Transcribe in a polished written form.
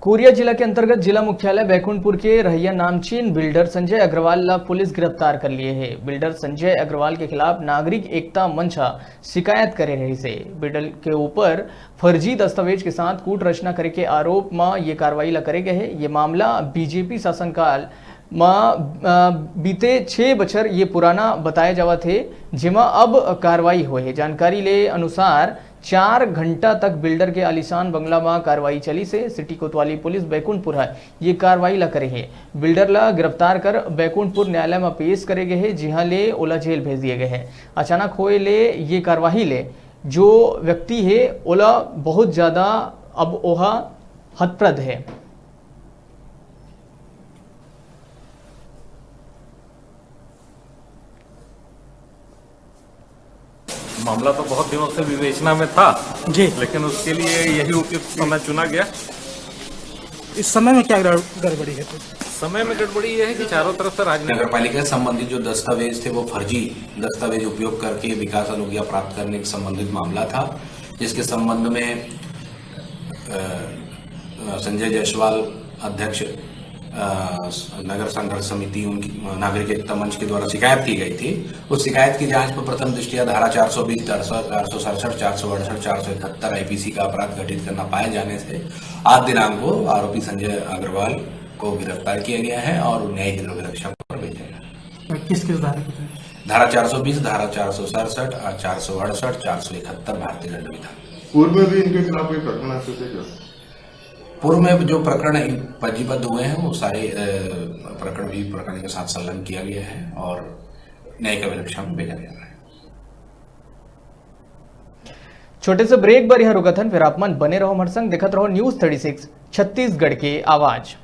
Korea जिला के अंतर्गत जिला मुख्यालय बैकुंठपुर के रहिया नामचीन बिल्डर संजय अग्रवाल ला पुलिस गिरफ्तार कर लिए है। बिल्डर संजय अग्रवाल के खिलाफ नागरिक एकता मंच शिकायत करे रही से बिल्डर के ऊपर फर्जी दस्तावेज के साथ कूट रचना करे के आरोप में ये कार्रवाई ला करे गए है। ये मामला बीजेपी शासनकाल बीते 6 बछर ये पुराना बताया जावा थे, जिमा अब कार्रवाई हुई है। जानकारी ले अनुसार 4 घंटा तक बिल्डर के आलिशान बंगला में कार्रवाई चली से सिटी कोतवाली पुलिस बैकुंठपुर है ये कार्रवाई ला करे है। बिल्डर ला गिरफ्तार कर बैकुंठपुर न्यायालय में पेश करे गए है, जिहां ले ओला जेल भेज दिए गए हैं। अचानक होए ले ये कार्रवाई ले जो व्यक्ति है ओला बहुत ज्यादा अब ओहा हतप्रद है। मामला तो बहुत दिनों से विवेचना में था जी, लेकिन उसके लिए यही उपयुक्त समय चुना गया। इस समय में क्या गड़बड़ी है? समय में गड़बड़ी यह है कि चारों तरफ से नगर पालिका से संबंधित जो दस्तावेज थे वो फर्जी दस्तावेज उपयोग करके विकास अनुज्ञा प्राप्त करने के संबंधित मामला था, जिसके संबंध में संजय जायसवाल अध्यक्ष नगर संघर्ष समिति उनकी नागरिक एकता मंच के द्वारा शिकायत की गई थी। उस शिकायत की जांच पर प्रथम दृष्टया धारा 420, 467, 468, 471 आईपीसी का अपराध घटित करना पाए जाने से आज दिनांक को आरोपी संजय अग्रवाल को गिरफ्तार किया गया है और न्यायिक द्रव्य रक्षा पर भेजा गया। किस धारा? धारा 420, धारा 467, 468, 471 भारतीय दंड विधान। पूर्व में भी इनके खिलाफ कोई प्रकरण ऐसे थे क्या? पूर्व में जो प्रकरण पंजीबद्ध हुए हैं वो सारे प्रकरण भी प्रकरण के साथ संलग्न किया गया है और न्यायिक अभिरक्षा में भेजा गया है। छोटे से ब्रेक बर यहाँ रुकथन, फिर आप मन बने रहो हमारे संग, देखत रहो न्यूज 36 छत्तीसगढ़ के आवाज।